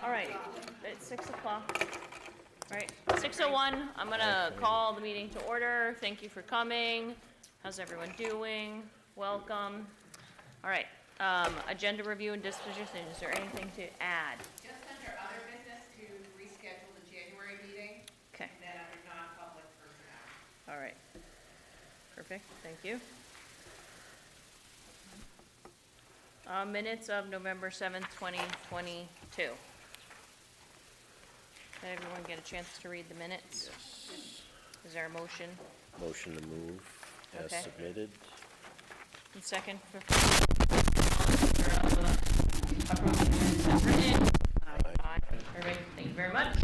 All right, it's 6 o'clock. All right, 6:01, I'm gonna call the meeting to order. Thank you for coming. How's everyone doing? Welcome. All right, agenda review and disposition. Is there anything to add? Just under other business to reschedule the January meeting. Okay. And then under non-public personnel. All right. Perfect, thank you. Minutes of November 7th, 2022. Did everyone get a chance to read the minutes? Yes. Is there a motion? Motion to move as Okay. submitted. And second for approving the minutes as written? Aye. Perfect, thank you very much.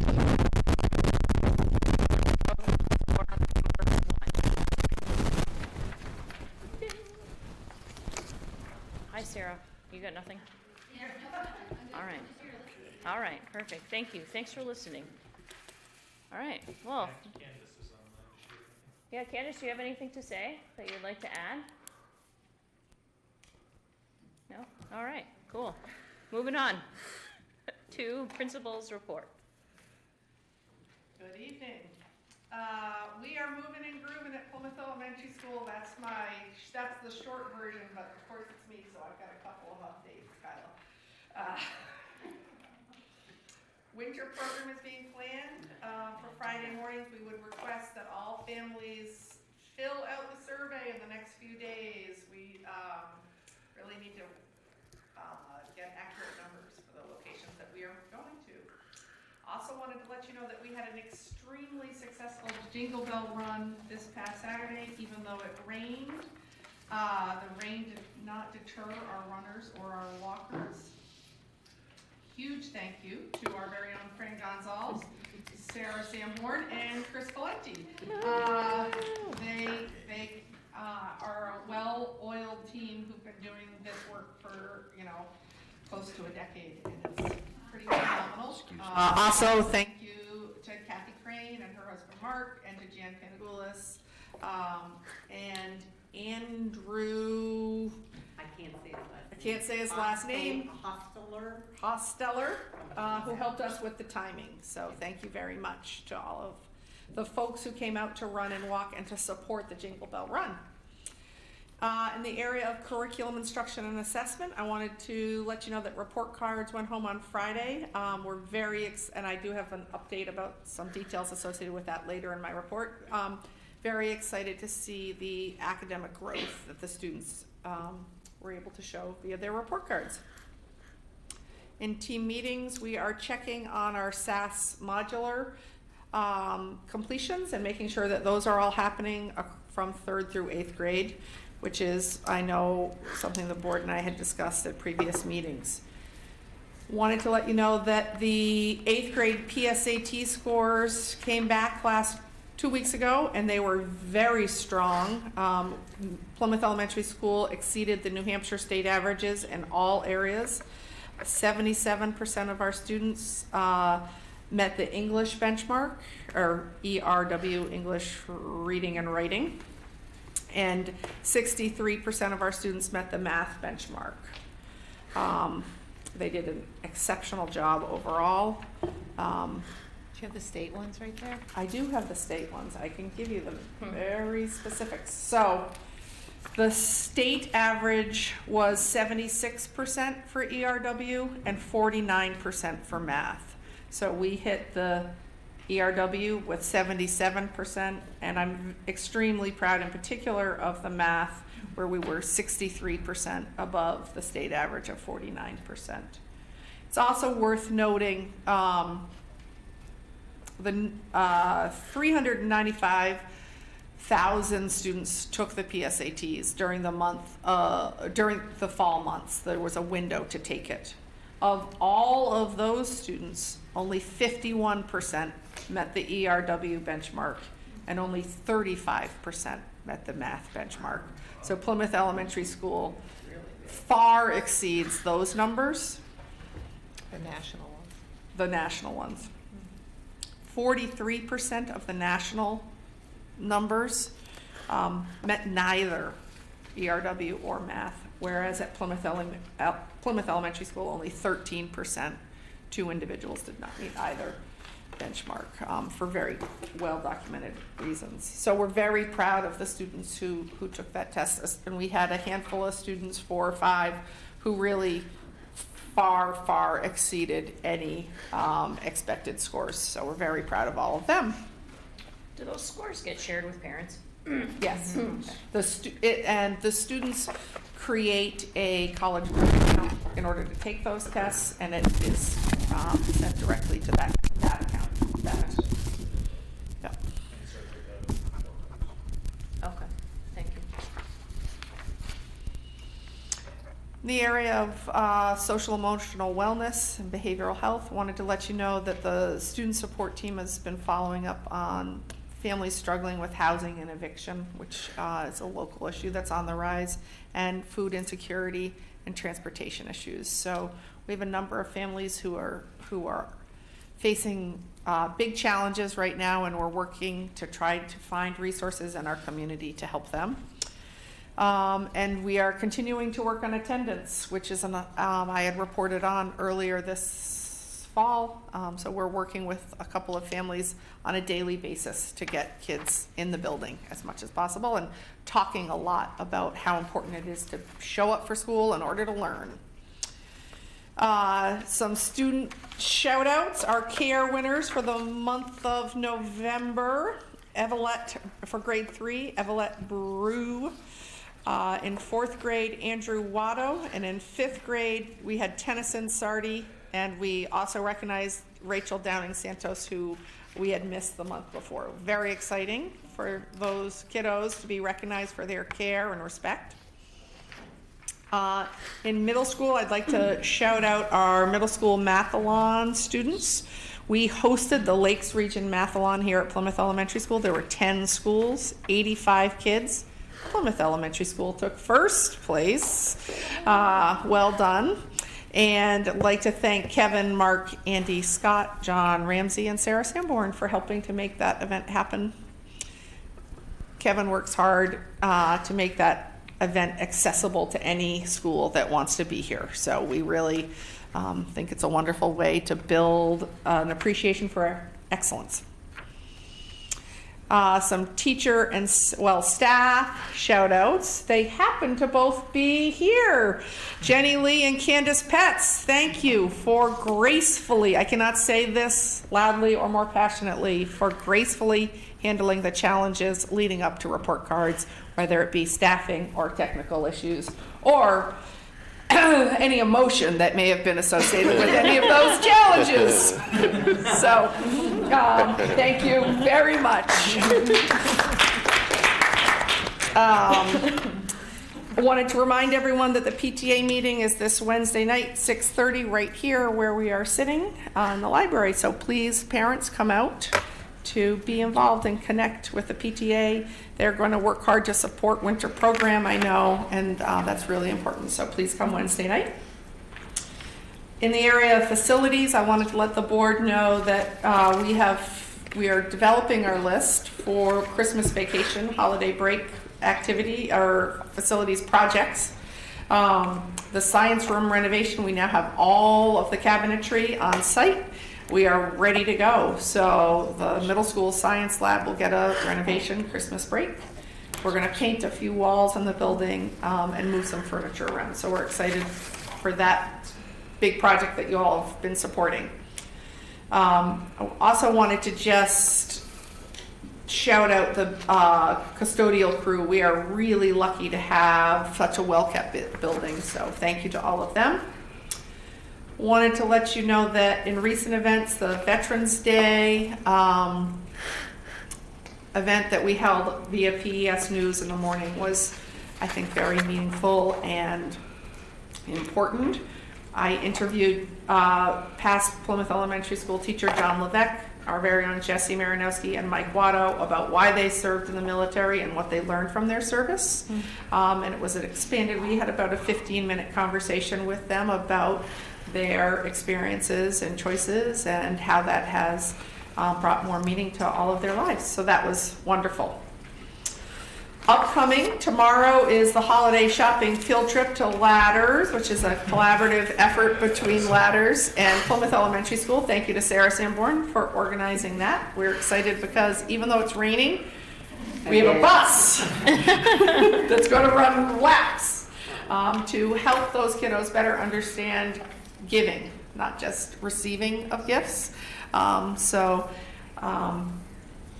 Hi, Sarah. You got nothing? All right. All right, perfect. Thank you. Thanks for listening. All right, well. Yeah, Candace, do you have anything to say that you'd like to add? No? All right, cool. Moving on to principal's report. Good evening. We are moving and grooving at Plymouth Elementary School. That's the short version, but of course it's me, so I've got a couple of updates, Kyla. Winter program is being planned for Friday mornings. We would request that all families fill out the survey in the next few days. We really need to get accurate numbers for the locations that we are going to. Also wanted to let you know that we had an extremely successful Jingle Bell run this past Saturday, even though it rained. The rain did not deter our runners or our walkers. Huge thank you to our very own Fran Gonzalez, Sarah Sanborn, and Chris Valenti. They are a well-oiled team who've been doing this work for, close to a decade, and it's pretty phenomenal. Also, thank you to Kathy Crane and her husband Mark, and to Jan Panagoulis, and Andrew. I can't say his last name. Hosteller, who helped us with the timing. So thank you very much to all of the folks who came out to run and walk and to support the Jingle Bell Run. In the area of curriculum instruction and assessment, I wanted to let you know that report cards went home on Friday. We're and I do have an update about some details associated with that later in my report. Very excited to see the academic growth that the students were able to show via their report cards. In team meetings, we are checking on our SAS modular completions and making sure that those are all happening from 3rd through 8th grade, which is, I know, something the board and I had discussed at previous meetings. Wanted to let you know that the 8th grade PSAT scores came back 2 weeks ago, and they were very strong. Plymouth Elementary School exceeded the New Hampshire state averages in all areas. 77% of our students met the English benchmark, or ERW, English Reading and Writing, and 63% of our students met the math benchmark. They did an exceptional job overall. Do you have the state ones right there? I do have the state ones. I can give you them very specifics. So the state average was 76% for ERW and 49% for math. So we hit the ERW with 77%, and I'm extremely proud in particular of the math, where we were 63% above the state average of 49%. It's also worth noting the 395,000 students took the PSATs during the during the fall months. There was a window to take it. Of all of those students, only 51% met the ERW benchmark, and only 35% met the math benchmark. So Plymouth Elementary School far exceeds those numbers. The national ones. The national ones. 43% of the national numbers met neither ERW or math, whereas at Plymouth Elementary School, only 13% 2 individuals did not meet either benchmark for very well-documented reasons. So we're very proud of the students who took that test, and we had a handful of students, 4 or 5, who really far exceeded any expected scores. So we're very proud of all of them. Do those scores get shared with parents? Yes. And the students create a college account in order to take those tests, and it is sent directly to that account. Yeah. Okay, thank you. In the area of social emotional wellness and behavioral health, wanted to let you know that the student support team has been following up on families struggling with housing and eviction, which is a local issue that's on the rise, and food insecurity and transportation issues. So we have a number of families who are facing big challenges right now, and we're working to try to find resources in our community to help them. And we are continuing to work on attendance, which is I had reported on earlier this fall. So we're working with a couple of families on a daily basis to get kids in the building as much as possible, and talking a lot about how important it is to show up for school in order to learn. Some student shout outs. Our care winners for the month of November: Evelette for grade 3, Evelette Brew. In 4th grade, Andrew Watto, and in 5th grade, we had Tennyson Sardi, and we also recognized Rachel Downing Santos, who we had missed the month before. Very exciting for those kiddos to be recognized for their care and respect. In middle school, I'd like to shout out our middle school mathalon students. We hosted the Lakes Region Mathalon here at Plymouth Elementary School. There were 10 schools, 85 kids. Plymouth Elementary School took first place. Well done. And I'd like to thank Kevin, Mark, Andy, Scott, John Ramsey, and Sarah Sanborn for helping to make that event happen. Kevin works hard to make that event accessible to any school that wants to be here. So we really think it's a wonderful way to build an appreciation for excellence. Some teacher and, staff shout outs. They happen to both be here. Jenny Lee and Candace Petz, thank you for gracefully, I cannot say this loudly or more passionately, for gracefully handling the challenges leading up to report cards, whether it be staffing or technical issues, or any emotion that may have been associated with any of those challenges. So, thank you very much. I wanted to remind everyone that the PTA meeting is this Wednesday night, 6:30, right here where we are sitting in the library. So please, parents, come out to be involved and connect with the PTA. They're going to work hard to support winter program, I know, and that's really important. So please come Wednesday night. In the area of facilities, I wanted to let the board know that we are developing our list for Christmas vacation, holiday break activity, or facilities projects. The science room renovation, we now have all of the cabinetry on site. We are ready to go. So the middle school science lab will get a renovation Christmas break. We're going to paint a few walls in the building and move some furniture around. So we're excited for that big project that you all have been supporting. I also wanted to just shout out the custodial crew. We are really lucky to have such a well-kept building. So thank you to all of them. Wanted to let you know that in recent events, the Veterans Day event that we held via PES News in the morning was, I think, very meaningful and important. I interviewed past Plymouth Elementary School teacher John Levesque, our very own Jesse Marinowski, and Mike Watto about why they served in the military and what they learned from their service. And it was expanded. We had about a 15-minute conversation with them about their experiences and choices and how that has brought more meaning to all of their lives. So that was wonderful. Upcoming tomorrow is the holiday shopping field trip to Ladders, which is a collaborative effort between Ladders and Plymouth Elementary School. Thank you to Sarah Sanborn for organizing that. We're excited because even though it's raining, we have a bus that's going to run laps to help those kiddos better understand giving, not just receiving of gifts.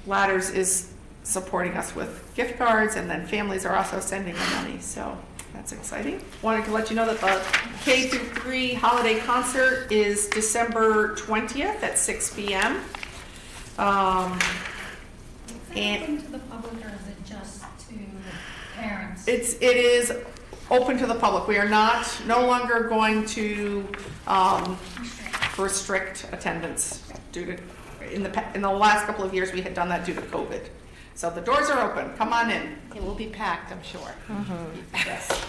Ladders is supporting us with gift cards, and then families are also sending them money, so that's exciting. Wanted to let you know that the K through 3 holiday concert is December 20th at 6 p.m. Is it open to the public or is it just to parents? It is open to the public. We are no longer going to restrict attendance due to, in the last couple of years, we had done that due to COVID. So the doors are open, come on in. It will be packed, I'm sure. Yes.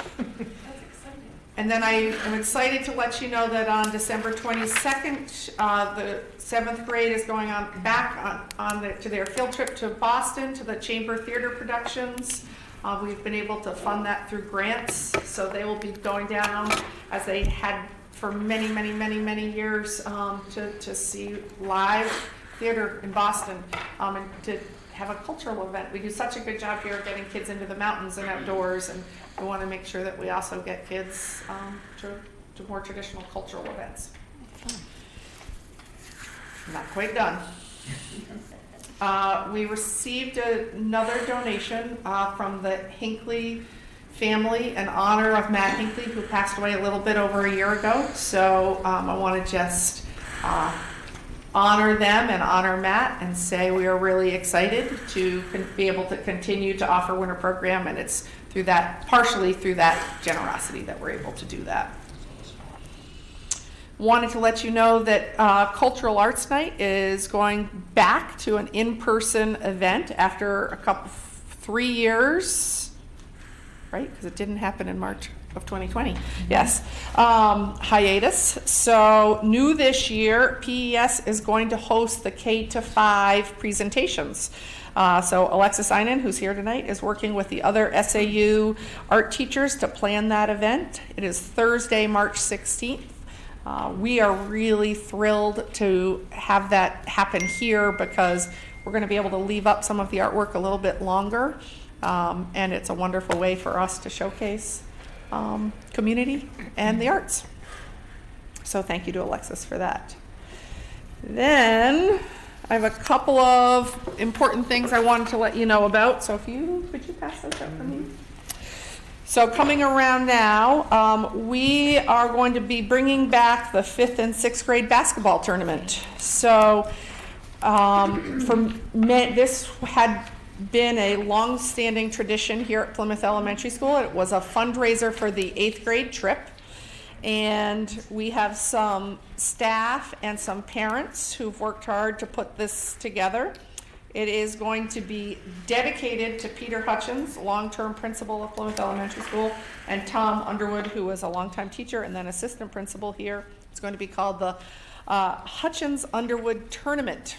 And then I am excited to let you know that on December 22nd, the 7th grade is going back to their field trip to Boston, to the Chamber Theater Productions. We've been able to fund that through grants, so they will be going down as they had for many, many, many, many years to see live theater in Boston and to have a cultural event. We do such a good job here of getting kids into the mountains and outdoors, and we want to make sure that we also get kids to more traditional cultural events. Not quite done. We received another donation from the Hinckley family in honor of Matt Hinckley, who passed away a little bit over a year ago. So I want to just honor them and honor Matt and say we are really excited to be able to continue to offer winter program, and it's through that, partially through that generosity that we're able to do that. Wanted to let you know that Cultural Arts Night is going back to an in-person event after 3 years, right? Because it didn't happen in March of 2020. Yes. Hiatus. So new this year, PES is going to host the K-5 presentations. So Alexis Einen, who's here tonight, is working with the other SAU art teachers to plan that event. It is Thursday, March 16th. We are really thrilled to have that happen here because we're going to be able to leave up some of the artwork a little bit longer, and it's a wonderful way for us to showcase community and the arts. So thank you to Alexis for that. Then I have a couple of important things I wanted to let you know about. So could you pass those out for me? So coming around now, we are going to be bringing back the 5th and 6th grade basketball tournament. So this had been a long-standing tradition here at Plymouth Elementary School. It was a fundraiser for the 8th grade trip. And we have some staff and some parents who've worked hard to put this together. It is going to be dedicated to Peter Hutchins, long-term principal of Plymouth Elementary School, and Tom Underwood, who was a longtime teacher and then assistant principal here. It's going to be called the Hutchins Underwood Tournament.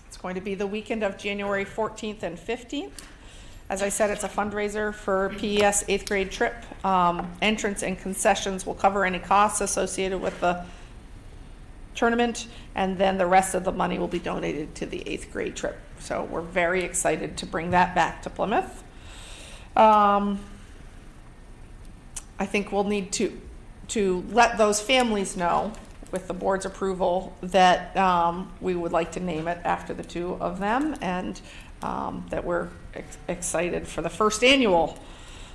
It's going to be the weekend of January 14th and 15th. As I said, it's a fundraiser for PES 8th grade trip. Entrance and concessions will cover any costs associated with the tournament, and then the rest of the money will be donated to the 8th grade trip. So we're very excited to bring that back to Plymouth. I think we'll need to let those families know, with the board's approval, that we would like to name it after the two of them, and that we're excited for the first annual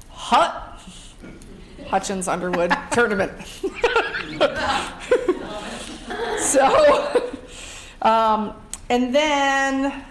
Hutchins Underwood Tournament. So, and then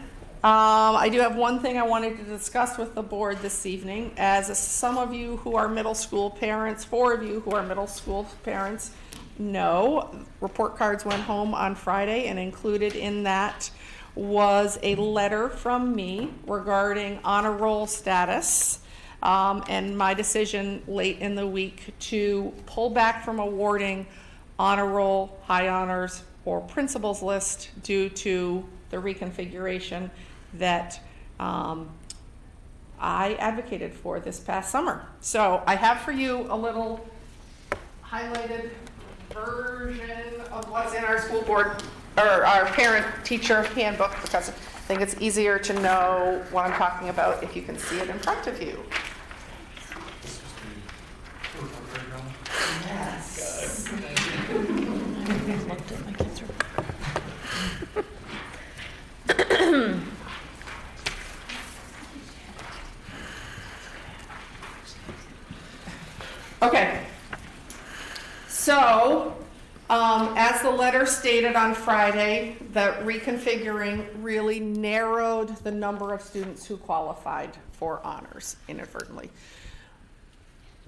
I do have one thing I wanted to discuss with the board this evening. As some of you who are middle school parents, 4 of you who are middle school parents know, report cards went home on Friday, and included in that was a letter from me regarding honor roll status, and my decision late in the week to pull back from awarding honor roll, high honors, or principals list due to the reconfiguration that I advocated for this past summer. So I have for you a little highlighted version of what's in our school board, or our parent-teacher handbook, because I think it's easier to know what I'm talking about if you can see it in front of you. Yes. Okay. So, as the letter stated on Friday, the reconfiguring really narrowed the number of students who qualified for honors inadvertently,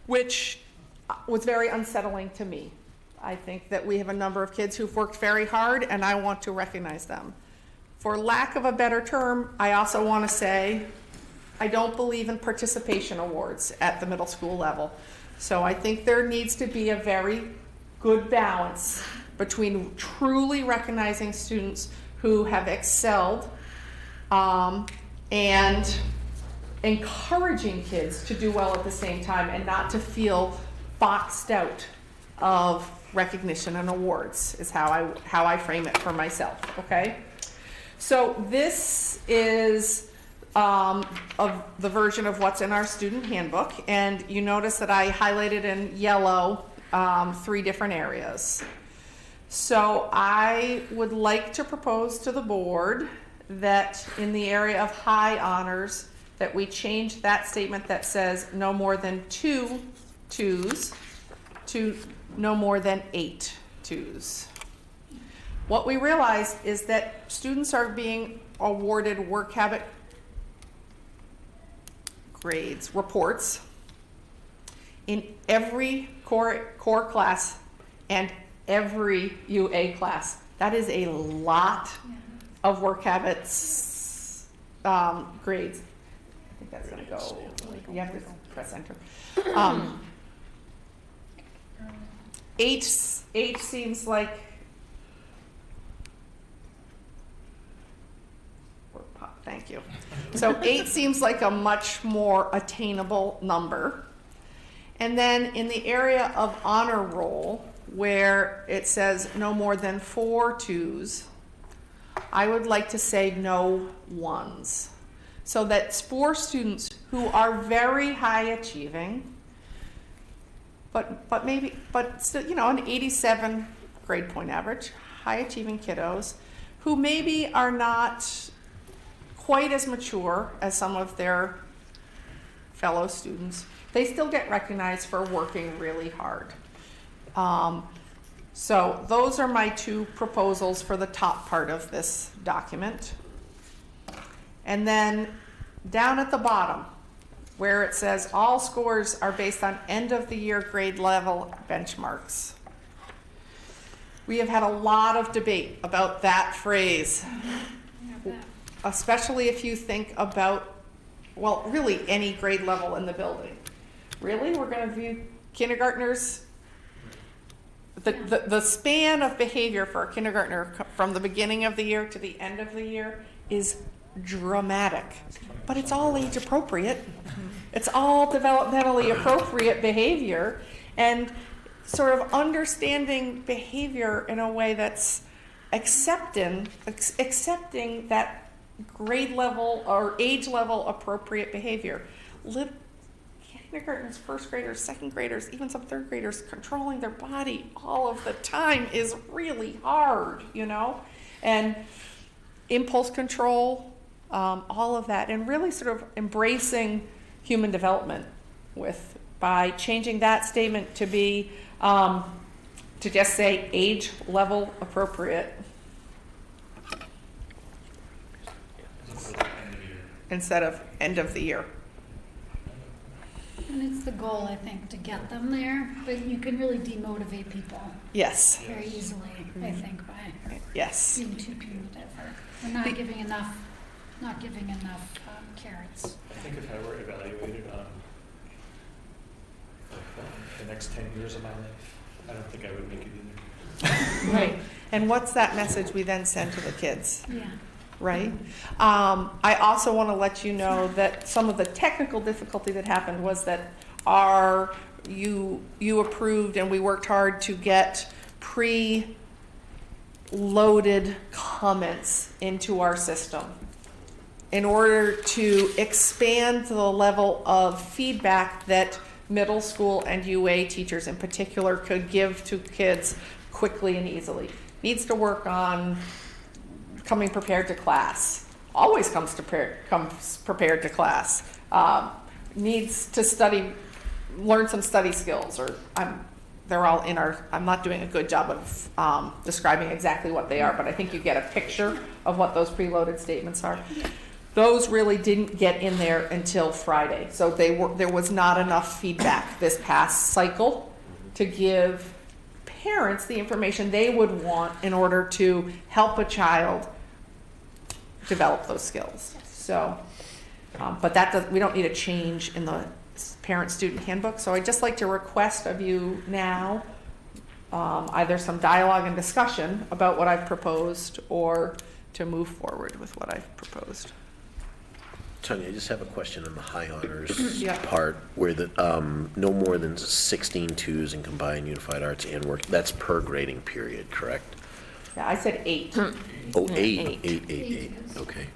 which was very unsettling to me. I think that we have a number of kids who've worked very hard, and I want to recognize them. For lack of a better term, I also want to say I don't believe in participation awards at the middle school level. So I think there needs to be a very good balance between truly recognizing students who have excelled and encouraging kids to do well at the same time, and not to feel boxed out of recognition and awards is how I frame it for myself, okay? So this is of the version of what's in our student handbook, and you notice that I highlighted in yellow 3 different areas. So I would like to propose to the board that in the area of high honors, that we change that statement that says no more than 2 twos to no more than 8 twos. What we realized is that students are being awarded work habit grades, reports, in every core class and every UA class. That is a lot of work habits grades. I think that's gonna go, you have to press enter. 8 seems like, thank you. So 8 seems like a much more attainable number. And then in the area of honor roll, where it says no more than 4 twos, I would like to say no 1s. So that's for students who are very high achieving, but still, you know, an 87 grade point average, high achieving kiddos who maybe are not quite as mature as some of their fellow students. They still get recognized for working really hard. So those are my 2 proposals for the top part of this document. And then down at the bottom, where it says all scores are based on end of the year grade level benchmarks. We have had a lot of debate about that phrase, especially if you think about, well, really any grade level in the building. Really, we're going to view kindergartners, the span of behavior for a kindergartner from the beginning of the year to the end of the year is dramatic, but it's all age appropriate. It's all developmentally appropriate behavior, and sort of understanding behavior in a way that's accepting that grade level or age level appropriate behavior. Kindergartners, first graders, second graders, even some third graders, controlling their body all of the time is really hard, you know? And impulse control, all of that, and really sort of embracing human development by changing that statement to be, to just say age level appropriate. Instead of end of the year. And it's the goal, I think, to get them there, but you can really demotivate people Yes. very easily, I think, by Yes. being too punitive or not giving enough carrots. I think if I were evaluated on the next 10 years of my life, I don't think I would make it either. Right. And what's that message we then send to the kids? Yeah. right? I also want to let you know that some of the technical difficulty that happened was that you approved and we worked hard to get pre-loaded comments into our system in order to expand the level of feedback that middle school and UA teachers in particular could give to kids quickly and easily. Needs to work on coming prepared to class. Always comes prepared to class. Needs to learn some study skills, or they're all in our, I'm not doing a good job of describing exactly what they are, but I think you get a picture of what those preloaded statements are. Those really didn't get in there until Friday, so there was not enough feedback this past cycle to give parents the information they would want in order to help a child develop those skills. So, but we don't need a change in the parent-student handbook, so I'd just like to request of you now either some dialogue and discussion about what I've proposed or to move forward with what I've proposed. Tanya, I just have a question on the high honors Yeah. part, where the, no more than 16 twos in combined unified arts and work, that's per grading period, correct? Yeah, I said 8 Oh, Yeah, eight, eight. eight, okay.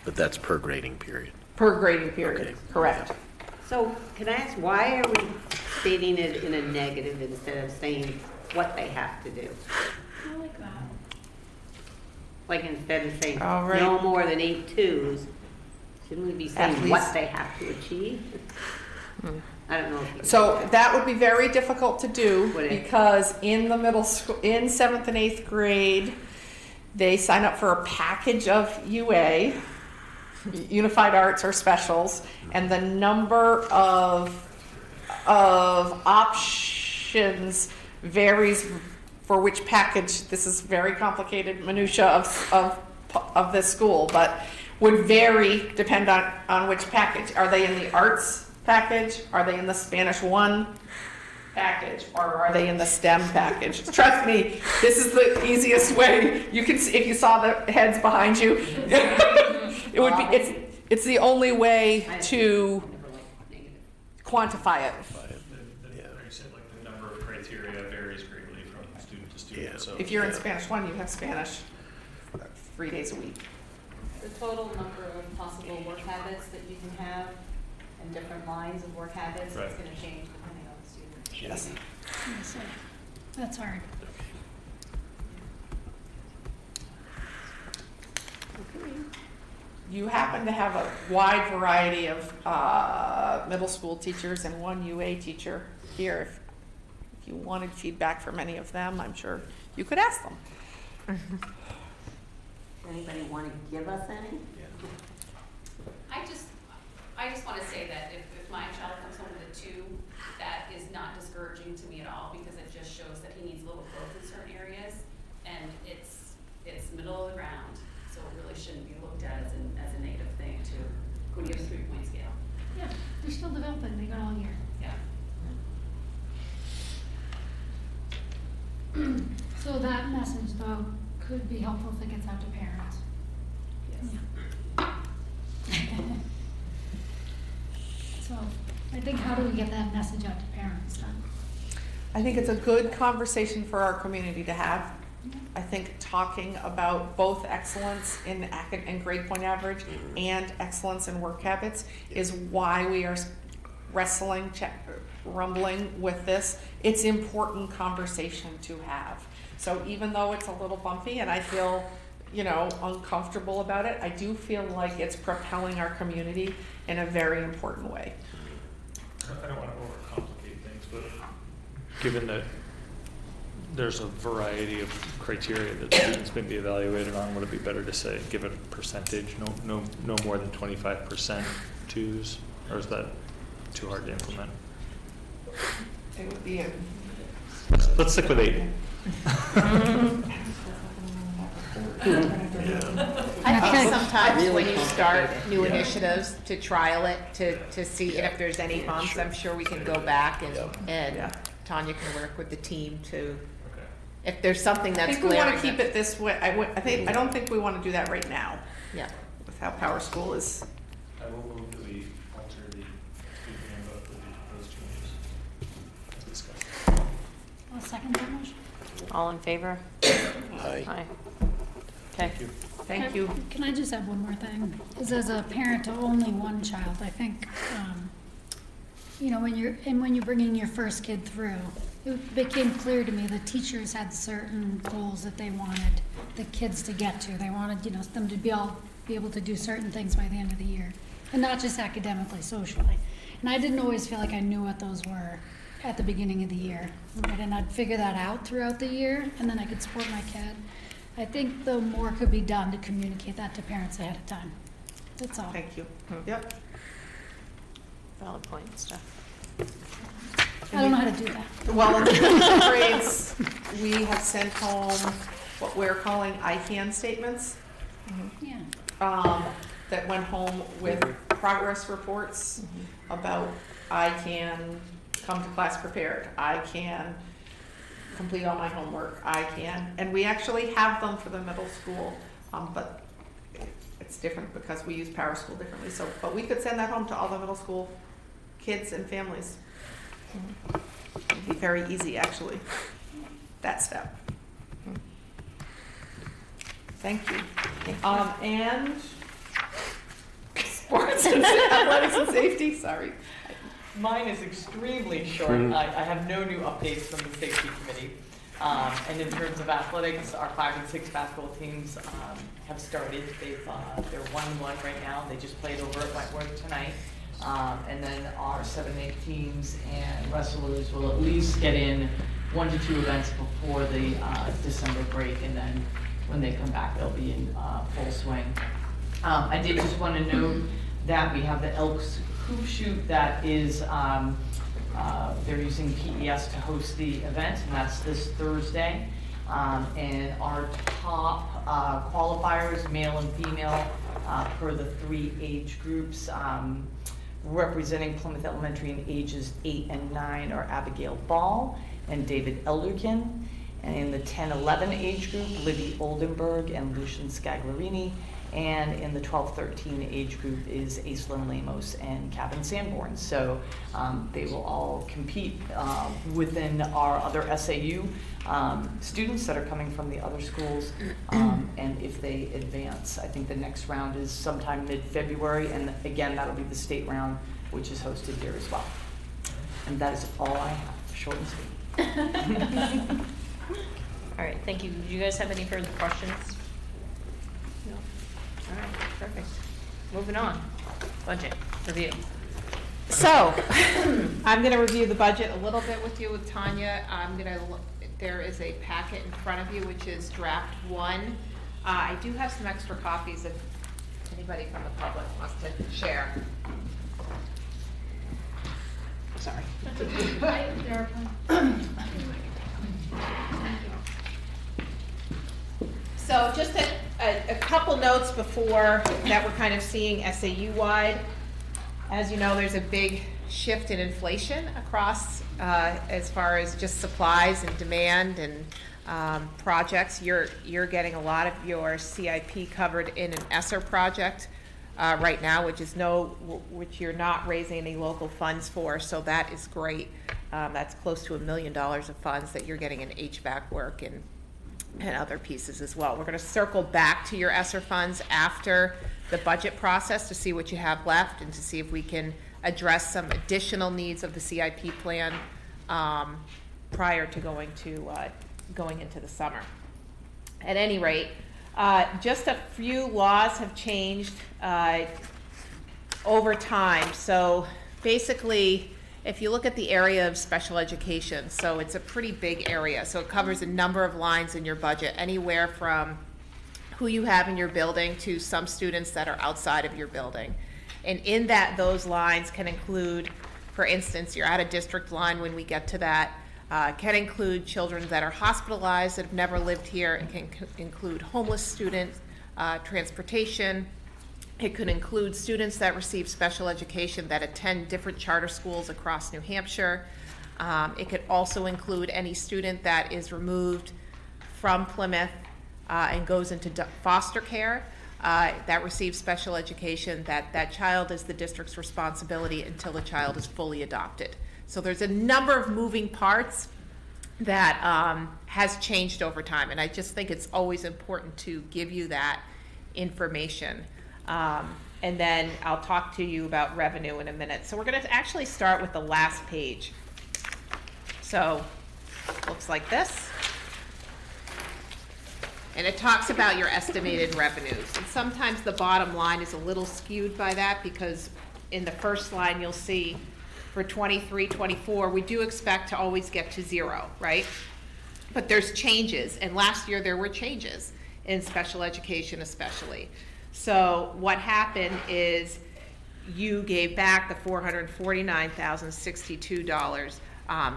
But that's per grading period. per grading period, Okay. correct. So can I ask, why are we stating it in a negative instead of saying what they have to do? I like that. Like instead of saying All right. no more than 8 twos, shouldn't we be saying At what least- they have to achieve? I don't know if you. So that would be very difficult to do Would it? because in the middle school, in 7th and 8th grade, they sign up for a package of UA, Unified Arts or Specials, and the number of options varies for which package. This is very complicated minutia of this school, but would vary depend on which package. Are they in the arts package? Are they in the Spanish 1 package? Or are they in the STEM package? Trust me, this is the easiest way. You can see, if you saw the heads behind you, it would be, it's the only way to quantify it. Yeah. Like you said, like the number of criteria varies greatly from student to Yeah. student, so. If you're in Spanish 1, you have Spanish 3 days a week. The total number of possible work habits that you can have and different lines of work habits, Right. it's gonna change depending on the student. Yes. So, that's hard. You happen to have a wide variety of middle school teachers and one UA teacher here. If you wanted feedback from any of them, I'm sure you could ask them. Anybody want to give us any? I just wanna say that if my child comes home with a 2, that is not discouraging to me at all, because it just shows that he needs a little growth in certain areas, and it's middle of the ground, so it really shouldn't be looked at as a negative thing to, when you have a 3-point scale. Yeah, they're still developing, they got all year. Yeah. So that message though could be helpful if it gets out to parents. So, I think how do we get that message out to parents then? I think it's a good conversation for our community to have. I think talking about both excellence in grade point average and excellence in work habits is why we are rumbling with this. It's important conversation to have. So even though it's a little bumpy and I feel, uncomfortable about it, I do feel like it's propelling our community in a very important way. I don't want to overcomplicate things, but given that there's a variety of criteria that students may be evaluated on, would it be better to say, give it a percentage, no more than 25% twos, or is that too hard to implement? It would be Let's stick with 8. I think sometimes when you start new initiatives, to trial it, to see, and if there's any bumps, I'm sure we can go back and Yeah. Tanya can work with the team to, Okay. if there's something I that's think we want glaring. to keep it this way. I don't think we want to do that right now. Yeah. with how Power School is. I will move that we alter the student handbook with those changes as discussed. I'll second that motion. All in favor? Aye. Aye. Okay. Thank you. Thank you. Can I just add one more thing? Is as a parent to only one child, I think, you know, when you're bringing your first kid through, it became clear to me the teachers had certain goals that they wanted the kids to get to. They wanted, you know, them to be able to do certain things by the end of the year, and not just academically, socially. And I didn't always feel like I knew what those were at the beginning of the year, right? And I'd figure that out throughout the year, and then I could support my kid. I think though more could be done to communicate that to parents ahead of time. That's all. Thank you. Yep. Valid point, Steph. I don't know how to do that. Well, in the first grades, we have sent home what we're calling ICANN statements, Yeah. that went home with progress reports about I can come to class prepared, I can complete all my homework, I can, and we actually have them for the middle school, but it's different because we use Power School differently, so, but we could send that home to all the middle school kids and families. It'd be very easy, actually, that step. Thank you. And sports and athletics and safety, sorry. Mine is extremely short. I have no new updates from the safety committee. And in terms of athletics, our 5 and 6 basketball teams have started. They're 1-1 right now. They just played over at Wentworth tonight. And then our 7 and 8 teams and wrestlers will at least get in 1 to 2 events before the December break, and then when they come back, they'll be in full swing. I did just want to note that we have the Elks Hoop Shoot that is, they're using PES to host the event, and that's this Thursday. And our top qualifiers, male and female, per the 3 age groups, representing Plymouth Elementary in ages 8 and 9 are Abigail Ball and David Elderkin. And in the 10-11 age group, Libby Oldenburg and Lucian Scaglarini. And in the 12-13 age group is Aislinn Lamos and Kevin Sanborn. So they will all compete within our other SAU students that are coming from the other schools. And if they advance, I think the next round is sometime mid-February. And again, that'll be the state round, which is hosted here as well. And that is all I have, short and sweet. All right, thank you. Do you guys have any further questions? No. All right, perfect. Moving on. Budget review. So, I'm gonna review the budget a little bit with you with Tanya. There is a packet in front of you, which is draft 1. I do have some extra copies if anybody from the public wants to share. Sorry. So just a couple notes before that we're kind of seeing SAU-wide. As you know, there's a big shift in inflation across as far as just supplies and demand and projects. You're getting a lot of your CIP covered in an ESSER project right now, which you're not raising any local funds for, so that is great. That's close to $1 million of funds that you're getting in HVAC work and other pieces as well. We're going to circle back to your ESSER funds after the budget process to see what you have left and to see if we can address some additional needs of the CIP plan prior to going into the summer. At any rate, just a few laws have changed over time. So basically, if you look at the area of special education, so it's a pretty big area. So it covers a number of lines in your budget, anywhere from who you have in your building to some students that are outside of your building. And in that, those lines can include, for instance, your out-of-district line when we get to that, can include children that are hospitalized that have never lived here. It can include homeless students, transportation. It could include students that receive special education that attend different charter schools across New Hampshire. It could also include any student that is removed from Plymouth and goes into foster care. that receives special education, that child is the district's responsibility until the child is fully adopted. So there's a number of moving parts that has changed over time, and I just think it's always important to give you that information. And then I'll talk to you about revenue in a minute. So we're going to actually start with the last page. So looks like this. And it talks about your estimated revenues. And sometimes the bottom line is a little skewed by that, because in the first line you'll see for 23, 24, we do expect to always get to zero, right? But there's changes, and last year there were changes in special education especially. So what happened is you gave back the $449,062.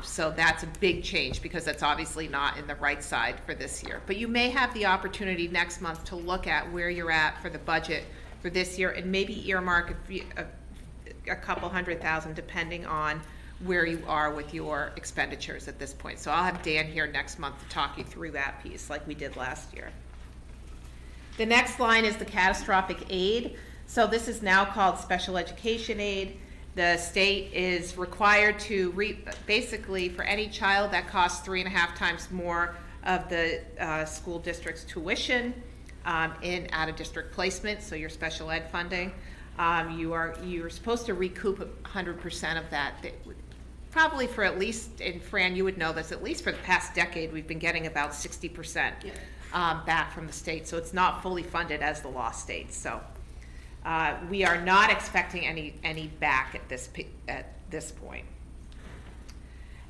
So that's a big change, because that's obviously not in the right side for this year. But you may have the opportunity next month to look at where you're at for the budget for this year, and maybe earmark a couple $100,000 depending on where you are with your expenditures at this point. So I'll have Dan here next month to talk you through that piece like we did last year. The next line is the catastrophic aid. So this is now called special education aid. The state is required to basically for any child that costs 3.5 times more of the school district's tuition in out-of-district placement, so your special ed funding, you're supposed to recoup 100% of that. Probably for at least, and Fran, you would know this, at least for the past decade, we've been getting about 60% back from the state, so it's not fully funded as the law states. So we are not expecting any back at this point.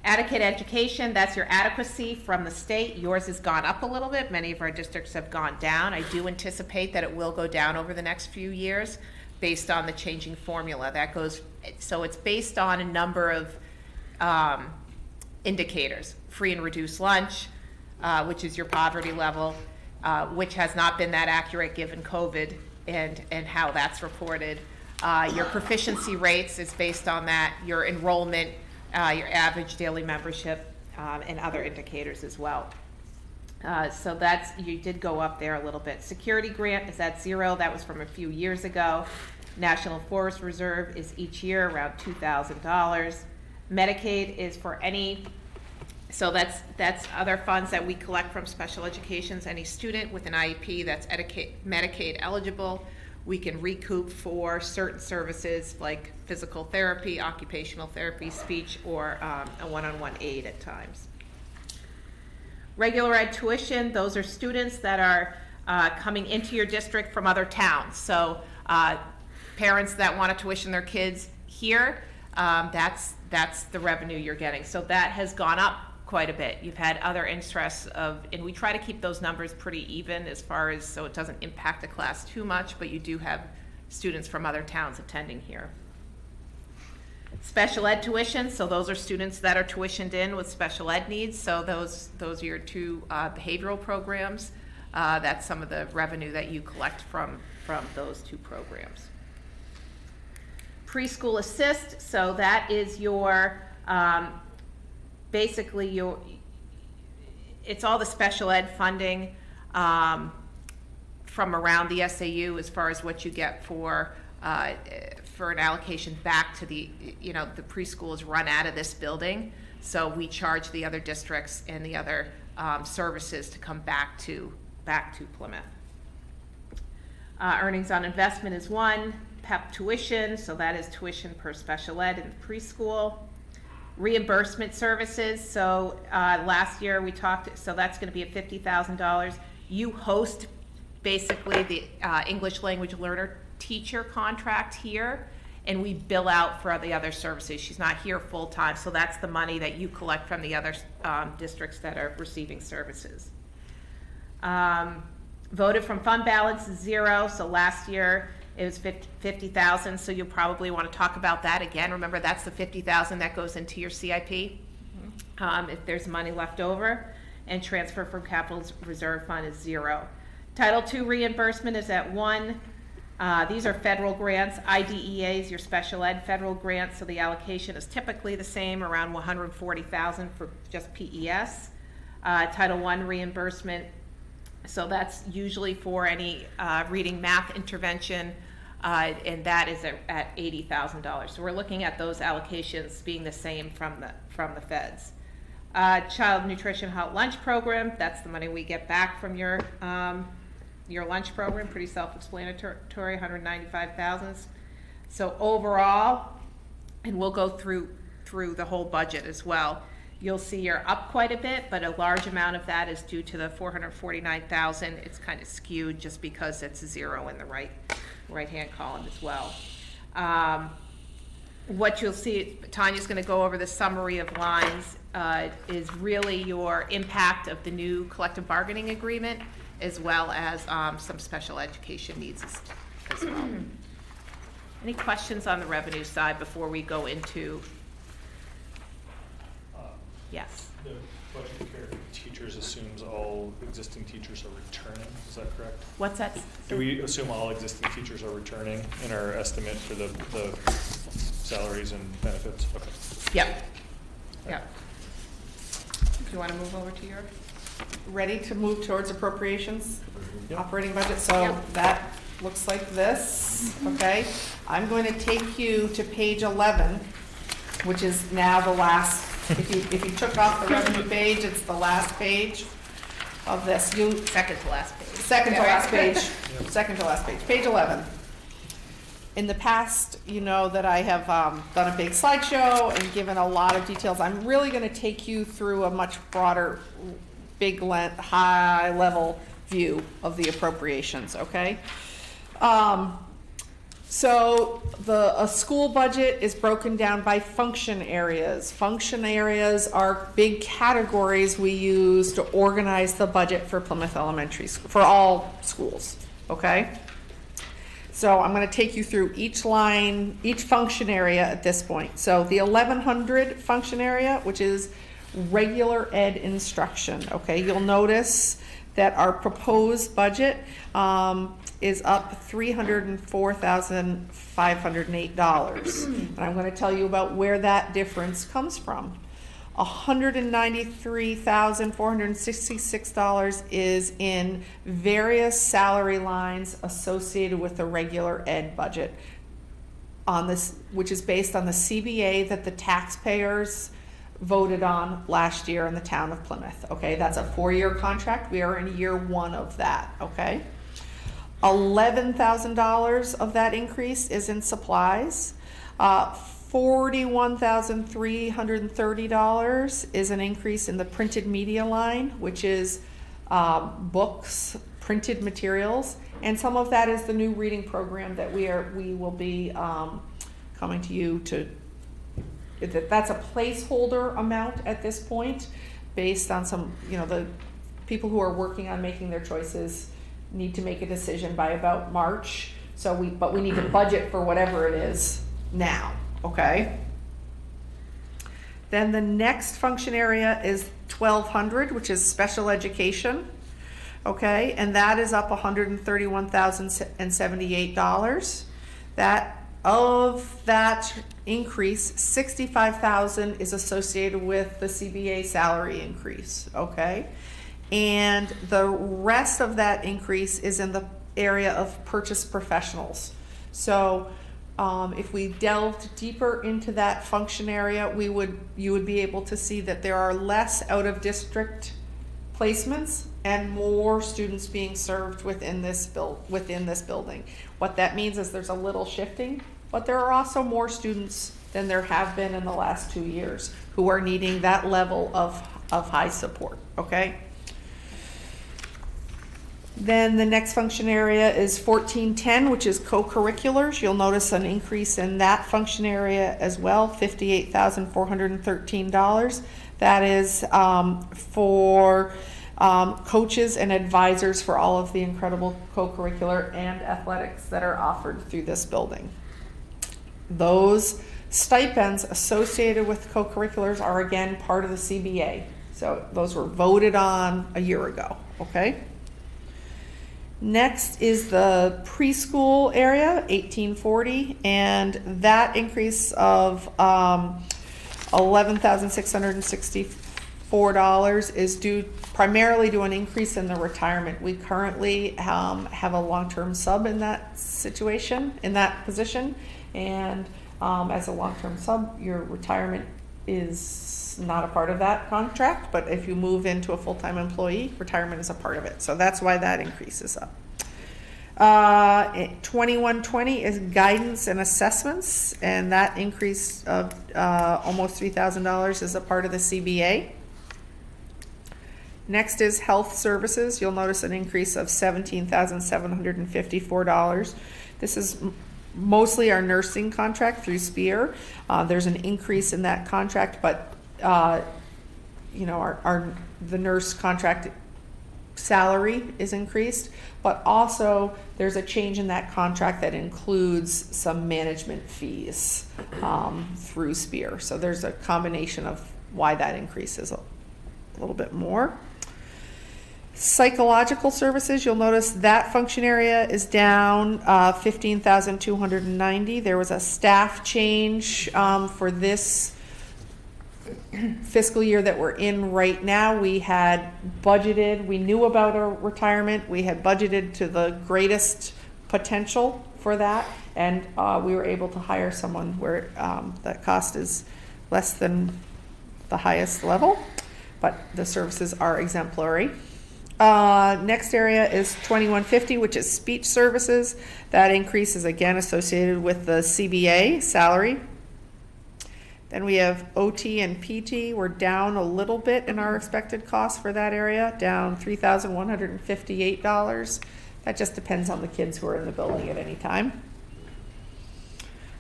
Adequate education, that's your adequacy from the state. Yours has gone up a little bit. Many of our districts have gone down. I do anticipate that it will go down over the next few years based on the changing formula. That goes, so it's based on a number of indicators. Free and reduced lunch, which is your poverty level, which has not been that accurate given COVID and how that's reported. Your proficiency rates is based on that, your enrollment, your average daily membership, and other indicators as well. So that's, you did go up there a little bit. Security grant is at 0. That was from a few years ago. National Forest Reserve is each year around $2,000. Medicaid is for any, so that's other funds that we collect from special educations. Any student with an IEP that's Medicaid eligible, we can recoup for certain services like physical therapy, occupational therapy, speech, or a one-on-one aid at times. Regular ed tuition, those are students that are coming into your district from other towns. So parents that want to tuition their kids here, that's the revenue you're getting. So that has gone up quite a bit. You've had other interests and we try to keep those numbers pretty even as far as, so it doesn't impact the class too much, but you do have students from other towns attending here. Special ed tuition, so those are students that are tuitioned in with special ed needs. So those are your two behavioral programs. That's some of the revenue that you collect from those two programs. Preschool assist, so that is your, basically it's all the special ed funding from around the SAU as far as what you get for an allocation back to the preschool is run out of this building. So we charge the other districts and the other services to come back to Plymouth. Earnings on investment is 1. PEP tuition, so that is tuition per special ed in the preschool. Reimbursement services, so last year we talked, so that's going to be at $50,000. You host basically the English language learner teacher contract here, and we bill out for the other services. She's not here full time, so that's the money that you collect from the other districts that are receiving services. Voted from fund balance is 0, so last year it was $50,000, so you'll probably want to talk about that again. Remember, that's the $50,000 that goes into your CIP if there's money left over. And transfer from capital reserve fund is 0. Title II reimbursement is at 1. These are federal grants. IDEA is your special ed federal grant, so the allocation is typically the same, around $140,000 for just PES. Title I reimbursement So that's usually for any reading math intervention, and that is at $80,000. So we're looking at those allocations being the same from the feds. Child nutrition hot lunch program, that's the money we get back from your lunch program, pretty self-explanatory, $195,000. So overall, and we'll go through the whole budget as well, you'll see you're up quite a bit, but a large amount of that is due to the $449,000. It's kind of skewed just because it's a zero in the right-hand column as well. What you'll see, Tanya's going to go over the summary of lines, is really your impact of the new collective bargaining agreement, as well as some special education needs as well. Any questions on the revenue side before we go into? Yes. The budget care teachers assumes all existing teachers are returning, is that correct? What's that? Do we assume all existing teachers are returning in our estimate for the salaries and benefits? Okay. Yep. Yep. Do you want to move over to your? Ready to move towards appropriations? Yep. Operating budget, so Yep. that looks like this, okay? I'm going to take you to page 11, which is now the last, if you took off the revenue page, it's the last page of this. Second to last page. Second to last page, Yep. second to last page, page 11. In the past, you know that I have done a big slideshow and given a lot of details. I'm really going to take you through a much broader, high-level view of the appropriations, okay? So a school budget is broken down by function areas. Function areas are big categories we use to organize the budget for Plymouth Elementary School, for all schools, okay? So I'm going to take you through each line, each function area at this point. So the 1100 function area, which is regular ed instruction, okay? You'll notice that our proposed budget is up $304,508. And I'm going to tell you about where that difference comes from. $193,466 is in various salary lines associated with the regular ed budget on this, which is based on the CBA that the taxpayers voted on last year in the town of Plymouth. Okay, that's a 4-year contract. We are in year 1 of that. Okay, $11,000 of that increase is in supplies. $41,330 is an increase in the printed media line, which is books, printed materials, and some of that is the new reading program that we will be coming to you to. That's a placeholder amount at this point, based on some, the people who are working on making their choices need to make a decision by about March. But we need to budget for whatever it is now. Okay. Then the next function area is 1200, which is special education. Okay, and that is up $131,078. Of that increase, $65,000 is associated with the CBA salary increase. Okay, and the rest of that increase is in the area of purchase professionals. So if we delved deeper into that function area, you would be able to see that there are less out of district placements and more students being served within this building. What that means is there's a little shifting, but there are also more students than there have been in the last 2 years who are needing that level of high support. Okay. Then the next function area is 1410, which is co-curriculars. You'll notice an increase in that function area as well, $58,413. That is for coaches and advisors for all of the incredible co-curricular and athletics that are offered through this building. Those stipends associated with co-curriculars are again part of the CBA. So those were voted on a year ago, okay? Next is the preschool area, 1840, and that increase of $11,664 $4 is due primarily to an increase in the retirement. We currently have a long-term sub in that situation, in that position. And as a long-term sub, your retirement is not a part of that contract. But if you move into a full-time employee, retirement is a part of it. So that's why that increases up. 2120 is guidance and assessments, and that increase of almost $3,000 is a part of the CBA. Next is health services. You'll notice an increase of $17,754. This is mostly our nursing contract through Spear. There's an increase in that contract, but you know, the nurse contract salary is increased, but also there's a change in that contract that includes some management fees through Spear. So there's a combination of why that increases a little bit more. Psychological services, you'll notice that function area is down 15,290. There was a staff change for this fiscal year that we're in right now. We had budgeted, we knew about our retirement, we had budgeted to the greatest potential for that, and we were able to hire someone where that cost is less than the highest level, but the services are exemplary. Next area is 2150, which is speech services. That increase is again associated with the CBA salary. Then we have OT and PT. We're down a little bit in our expected cost for that area, down $3,158. That just depends on the kids who are in the building at any time.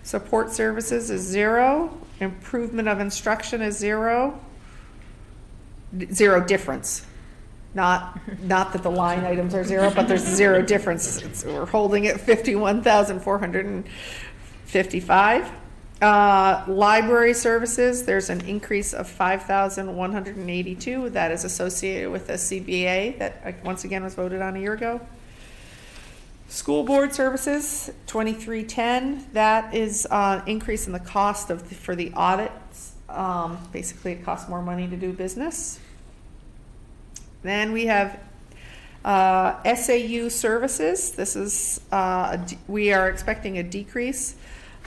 Support services is 0. Improvement of instruction is 0. 0 difference. Not that the line items are 0, but there's 0 difference. We're holding it 51,455. Library services, there's an increase of 5,182. That is associated with the CBA that once again was voted on a year ago. School board services, 2310. That is an increase in the cost for the audits. Basically, it costs more money to do business. Then we have SAU services. This is we are expecting a decrease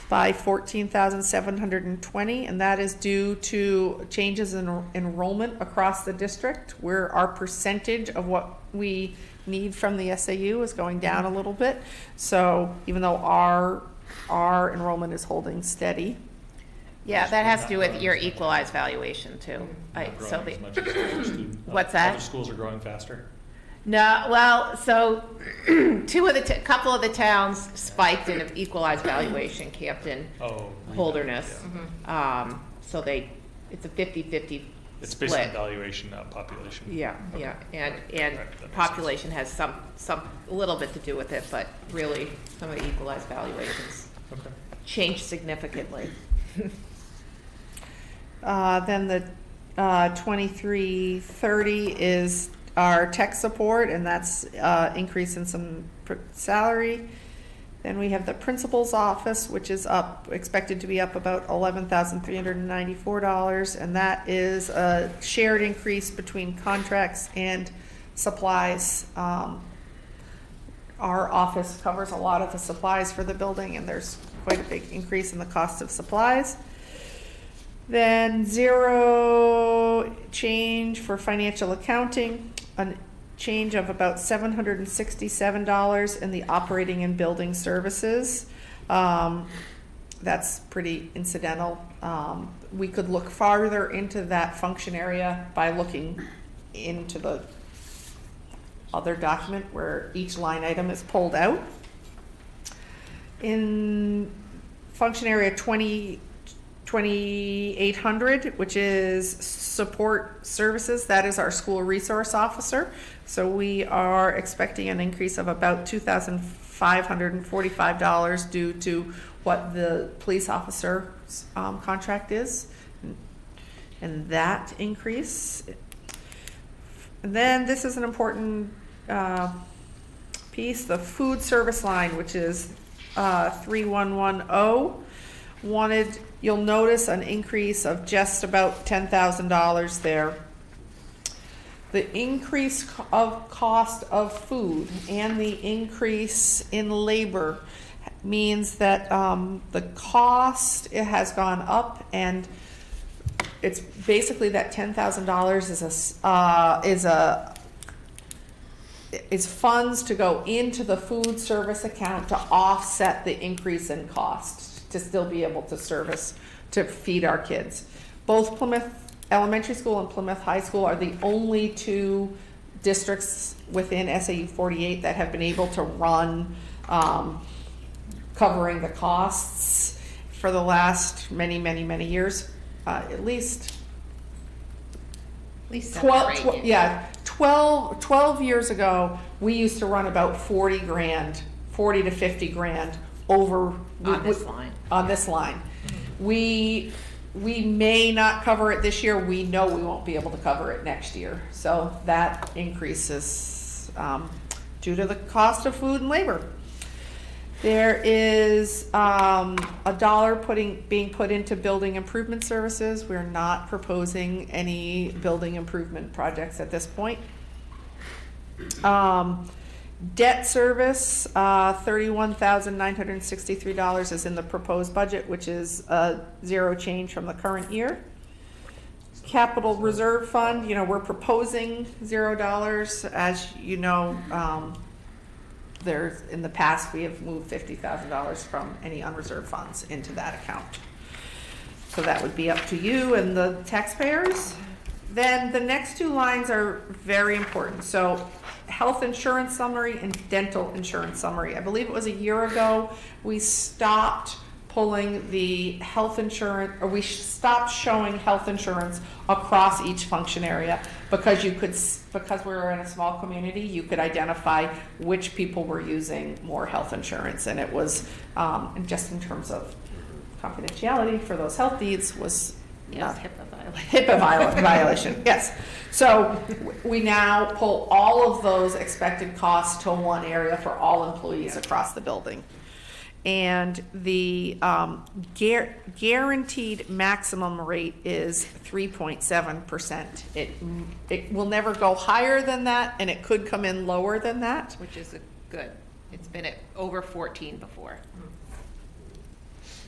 by 14,720, and that is due to changes in enrollment across the district, where our percentage of what we need from the SAU is going down a little bit. So even though our enrollment is holding steady. Yeah, that has to do with your equalized valuation too. What's that? Other schools are growing faster. No, well, so couple of the towns spiked in equalized valuation, Campton, Holderness. Yeah. So it's a 50-50 It's based on split. valuation, not population. Yeah, and Right, population has some a little bit to do with it, but really some of the equalized valuations Okay. changed significantly. Then the 2330 is our tech support, and that's increase in some salary. Then we have the principal's office, which is expected to be up about $11,394, and that is a shared increase between contracts and supplies. Our office covers a lot of the supplies for the building, and there's quite a big increase in the cost of supplies. Then 0 change for financial accounting, a change of about $767 in the operating and building services. That's pretty incidental. We could look farther into that function area by looking into the other document where each line item is pulled out. In function area 2800, which is support services, that is our school resource officer. So we are expecting an increase of about $2,545 due to what the police officer's contract is, and that increase. And then this is an important piece, the food service line, which is 3110. You'll notice an increase of just about $10,000 there. the increase of cost of food and the increase in labor means that the cost, it has gone up, and it's basically that $10,000 is funds to go into the food service account to offset the increase in cost, to still be able to feed our kids. Both Plymouth Elementary School and Plymouth High School are the only two districts within SAU 48 that have been able to run covering the costs for the last many, many, many years. At least 12 years ago, we used to run about 40 to 50 grand over on this line. We may not cover it this year. We know we won't be able to cover it next year. So that increase is due to the cost of food and labor. There is $1 being put into building improvement services. We're not proposing any building improvement projects at this point. Debt service, $31,963 is in the proposed budget, which is zero change from the current year. Capital reserve fund, we're proposing $0. As you know, in the past, we have moved $50,000 from any unreserved funds into that account. So that would be up to you and the taxpayers. Then the next two lines are very important. So health insurance summary and dental insurance summary. I believe it was a year ago, we stopped pulling the health insurance, or we stopped showing health insurance across each function area because because we were in a small community, you could identify which people were using more health insurance, and it was just in terms of confidentiality for those health needs was HIPAA violation. Yes. So we now pull all of those expected costs to one area for all employees across the building. And the guaranteed maximum rate is 3.7%. It will never go higher than that, and it could come in lower than that. Which is good. It's been at over 14 before.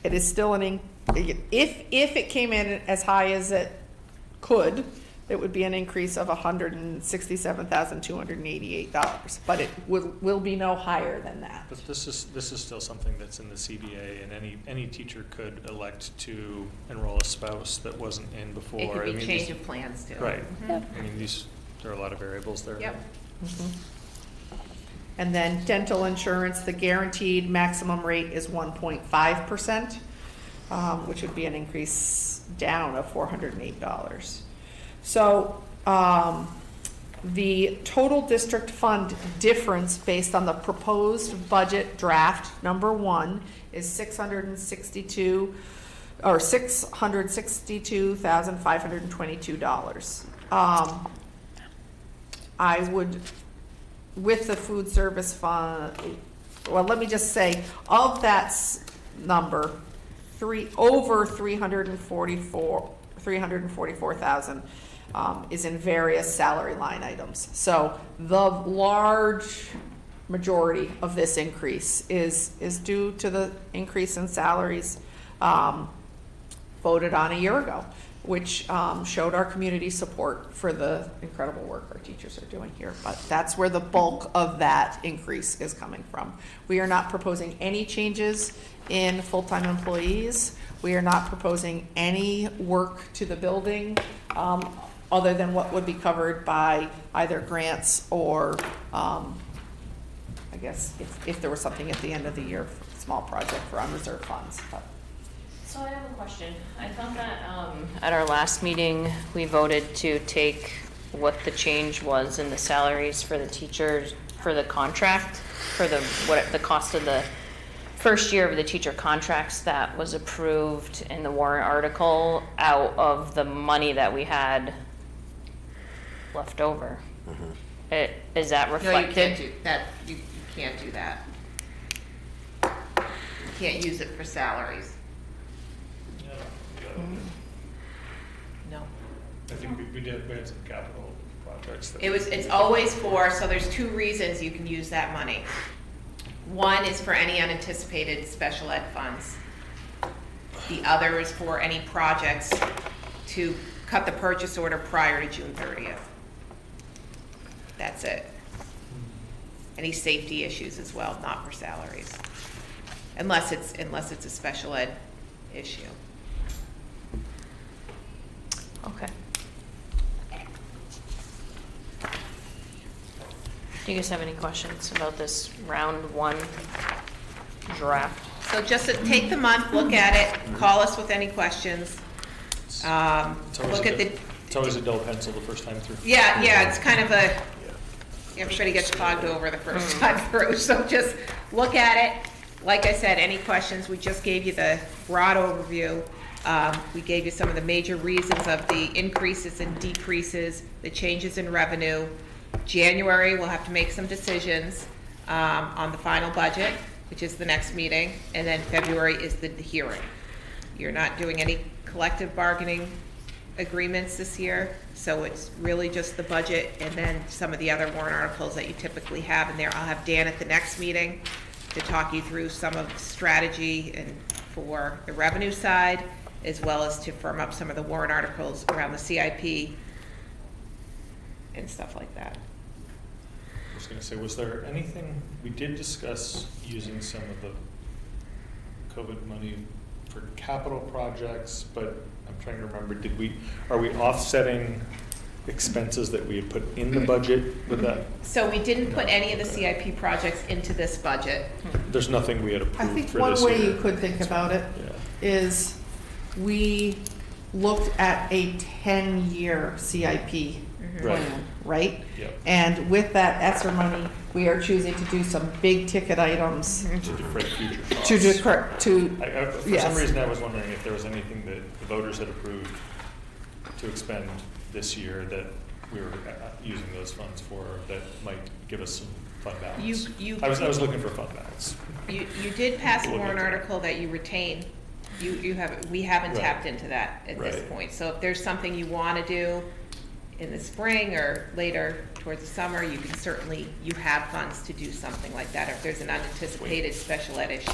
It is still if it came in as high as it could, it would be an increase of $167,288, but it will be no higher than that. But this is still something that's in the CBA, and any teacher could elect to enroll a spouse that wasn't in before. It could be change of plans too. Right. Yep. I mean, there are a lot of variables there. Yep. Mm-hmm. And then dental insurance, the guaranteed maximum rate is 1.5%, which would be an increase down of $408. So the total district fund difference based on the proposed budget draft number 1 is $662,522. I would, with the food service fund, well, let me just say, of that number, over 344,000 is in various salary line items. So the large majority of this increase is due to the increase in salaries voted on a year ago, which showed our community support for the incredible work our teachers are doing here. But that's where the bulk of that increase is coming from. We are not proposing any changes in full-time employees. We are not proposing any work to the building other than what would be covered by either grants or I guess if there was something at the end of the year, small project for unreserved funds. But. So I have a question. I thought that at our last meeting, we voted to take what the change was in the salaries for the teachers, for the contract, for the cost of the first year of the teacher contracts that was approved in the warrant article out of the money that we had left over. Mm-hmm. Is that reflected? No, you can't do that. You can't do that. You can't use it for salaries. Yeah, No. I think we had some capital projects. that- It's always for, so there's two reasons you can use that money. One is for any unanticipated special ed funds. The other is for any projects to cut the purchase order prior to June 30th. That's it. Any safety issues as well, not for salaries. Unless it's a special ed issue. Okay. Do you guys have any questions about this round one draft? So just take the month, look at it, call us with any questions. It's always Look a at the, bit- It's always a dull pencil the first time through. yeah, it's kind of a, everybody gets fogged over the first time through, so just look at it. Like I said, any questions, we just gave you the broad overview. We gave you some of the major reasons of the increases and decreases, the changes in revenue. January, we'll have to make some decisions on the final budget, which is the next meeting, and then February is the hearing. You're not doing any collective bargaining agreements this year, so it's really just the budget and then some of the other warrant articles that you typically have in there. I'll have Dan at the next meeting to talk you through some of the strategy and for the revenue side, as well as to firm up some of the warrant articles around the CIP and stuff like that. I was gonna say, was there anything, we did discuss using some of the COVID money for capital projects, but I'm trying to remember, are we offsetting expenses that we had put in the budget with that? So we didn't put No, any of the okay. CIP projects into this budget. There's nothing we had I approved think for one this way year. you could think about it Yeah. is we looked at a 10-year CIP Right. plan, right? Yep. And with that ESSER money, we are choosing to do some big ticket items To defray future costs. to decur, to, For some yes. reason, I was wondering if there was anything that the voters had approved to expend this year that we were using those funds for that might give us some fund balance. I was looking for fund balance. You did pass a We'll warrant get to that. article that you retain. We haven't Right. tapped into that at this Right. point. So if there's something you wanna do in the spring or later towards the summer, you can certainly, you have funds to do something like that if there's an unanticipated special ed issue.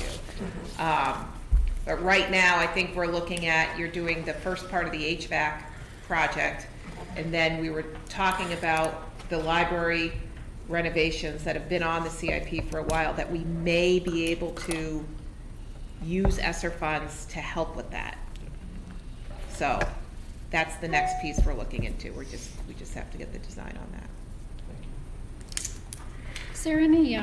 But right now, I think we're looking at, you're doing the first part of the HVAC project, and then we were talking about the library renovations that have been on the CIP for a while, that we may be able to use ESSER funds to help with that. So, that's the next piece we're looking into, we just have to get the design on that. Is there any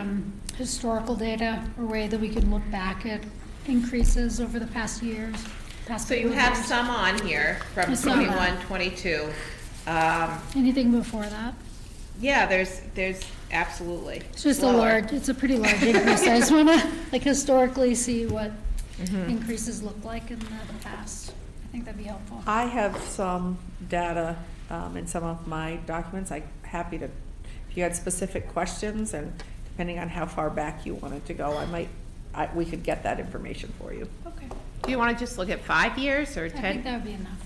historical data or way that we can look back at increases over the past years? So you have some on here from I saw that. 21, 22. Anything before that? Yeah, there's absolutely. It's just lower. it's a pretty large increase. I just wanna, like, historically see what increases look like in the past. I think that'd be helpful. I have some data in some of my documents. I'm happy to, if you had specific questions and depending on how far back you wanted to go, we could get that information for you. Okay. Do you wanna just look at 5 years or I 10? think that would be enough.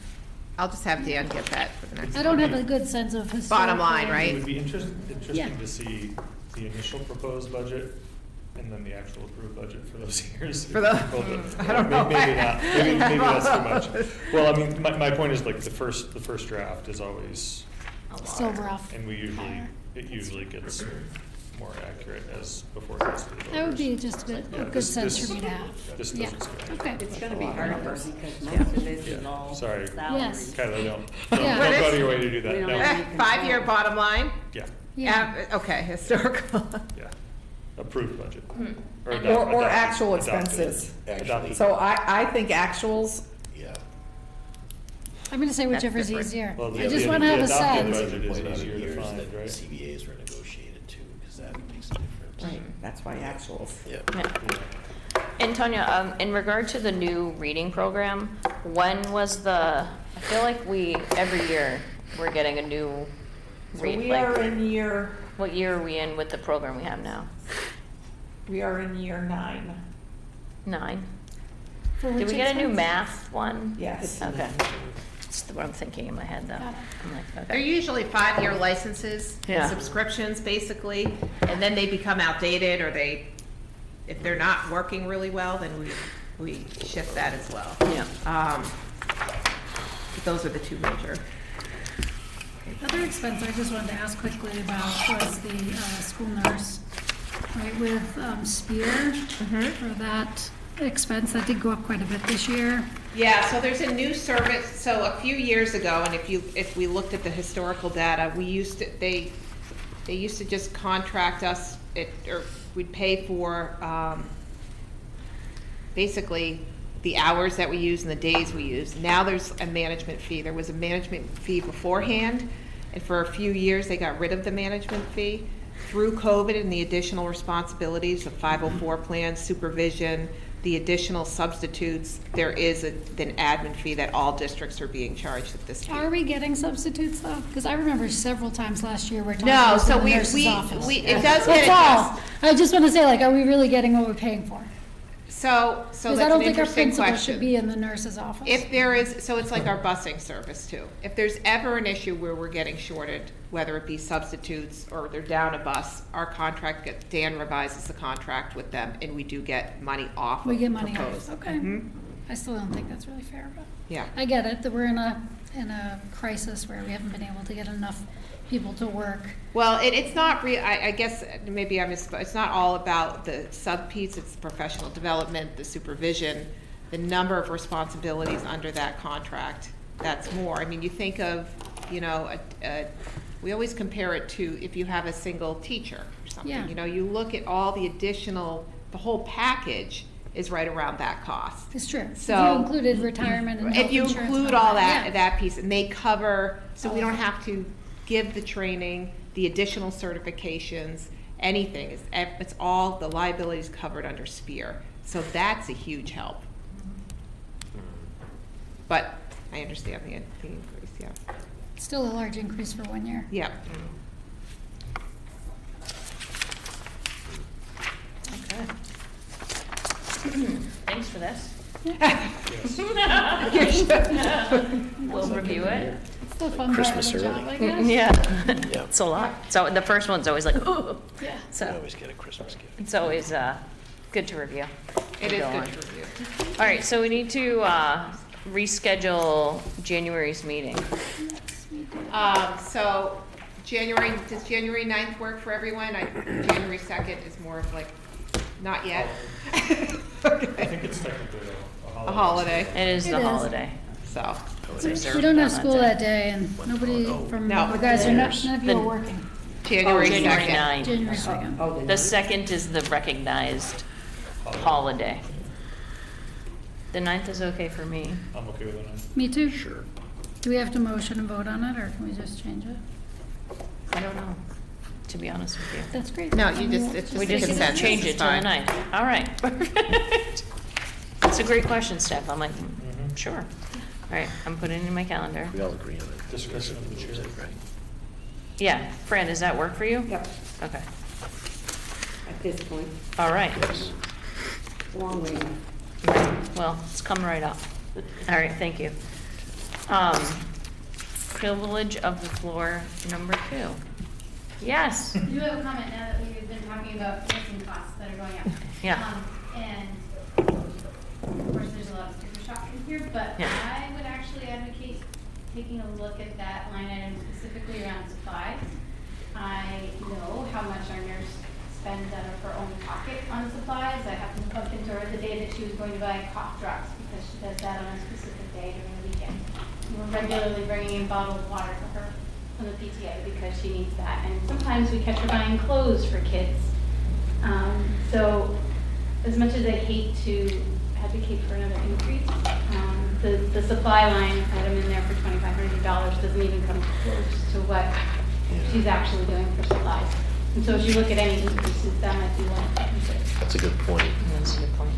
I'll just have Dan get that for the next I one. don't have a good sense of historical. Bottom line, right? It would be interesting Yeah. to see the initial proposed budget and then the actual approved budget for those years. For the- I don't know. Maybe not, maybe that's too much. Well, I mean, my point is like the first draft is always, Still rough. and it usually gets more accurate as before it goes to the voters. That would be just a Yeah, good this- sense this- for me to have. This Yeah. doesn't scare me. Okay. It's gonna be harder because most of this is all Sorry. Yes. Kyla, don't Yeah. go out of your way to do that, We don't no, have- 5-year bottom line? yeah, Yeah. Okay, historical. yeah, approved budget. Or Or adopted- actual adopted. expenses. Actually, So I think actuals, yeah. I'm gonna say That's whichever's different. easier. Well, I the- just the- wanna the have a adopted sense. budget is Point over easier to years find, that right? CBAs were negotiated too, because that makes a difference. right, that's why actuals. Yeah. Yeah. Yeah. And Tanya, in regard to the new reading program, when was I feel like every year, we're getting a new So read, we like, are in year, what year are we in with the program we have now? we are in year 9, 9? For Did which we get a new expense? math one? yes. Okay. That's what I'm thinking in my head, though. Got it. I'm like, They're okay. usually 5-year licenses, Yeah. subscriptions, basically, and then they become outdated, or if they're not working really well, then we shift that as well. Yeah. But those are the two major. Other expense I just wanted to ask quickly about was the school nurse, right, with Spear, for that expense, that did go up quite a bit this year. Yeah, so there's a new service, so a few years ago, and if we looked at the historical data, they used to just contract us, or we'd pay for, basically the hours that we use and the days we use. Now there's a management fee. There was a management fee beforehand, and for a few years, they got rid of the management fee. Through COVID and the additional responsibilities of 504 plans, supervision, the additional substitutes, there is an admin fee that all districts are being charged at this time. Are we getting substitutes though? Because I remember several times last year we're talking No, about so the nurse's office. it does get That's all. adjusted. I just want to say, like, are we really getting what we're paying for? So Because that's I an don't think our interesting principal question. should be in the nurse's office. If there is, so it's like our busing service too. If there's ever an issue where we're getting shorted, whether it be substitutes or they're down a bus, our contract, Dan revises the contract with them, and we do get money off We of get money proposed. off, okay. Mhm. I still don't think that's really fair, but Yeah. I get it, that we're in a crisis where we haven't been able to get enough people to work. Well, it's not I guess maybe it's not all about the sub piece, it's professional development, the supervision, the number of responsibilities under that contract, that's more. I mean, you think of, we always compare it to if you have a single teacher or something. Yeah. You look at all the additional, the whole package is right around that cost. It's true. If So- you included retirement and health If you insurance and include all yeah. that piece, and they cover, so we All don't of it. have to give the training, the additional certifications, anything, it's all, the liabilities covered under SPEAR. So that's a huge help. But I understand the increase, yeah. Still a large increase for 1 year. Yeah. Okay. Thanks for this. We'll review it. It's the fun part of Christmas the job, early. I guess. Yeah. Yeah. It's a lot. So the first one's always like, ooh. Yeah. We So always get a Christmas gift. it's always good to review. It is Go good on. to review. All right, so we need to reschedule January's meeting. So does January 9th work for everyone? January 2nd is more of like, not yet. I Okay. think it's technically A holiday, It is It the is. holiday. so. It's We observed don't have on school day. that day, and nobody from No. you guys are not, none of you are The- working. January January 2nd. 9th. January 2nd. The 2nd is the recognized holiday. The 9th is okay for me. I'm okay with it. Me too. Sure. Do we have to motion and vote on it, or can we just change it? I don't know, to be honest with you. That's great. No, Then you we'll just- it's We just just consensus change is it to the fine. 9th. All right. It's a great question, Steph. I'm like, sure. All right, I'm putting it in my calendar. We all agree on it. Discussion of the chair. Right. Yeah, Fran, does that work for you? Yep, Okay, at this point, all right. Yes. long way. Well, it's come right up. All right, thank you. Privilege of the floor, number 2. Yes, I do have a comment now that we've been talking about nursing costs that are going up. yeah, And of course, there's a lot of sticker shock in here, but Yeah. I would actually advocate taking a look at that line item specifically around supplies. I know how much our nurse spends out of her own pocket on supplies. I happened to bump into her the day that she was going to buy cough drops because she does that on a specific day during the weekend. We're regularly bringing in bottled water for her from the PTA because she needs that. And sometimes we catch her buying clothes for kids. So as much as I hate to advocate for another increase, the supply line item in there for $2,500 doesn't even come close to what she's actually doing for supplies. And so if you look at any increases, that might be one to consider. That's a good point. that's a good point.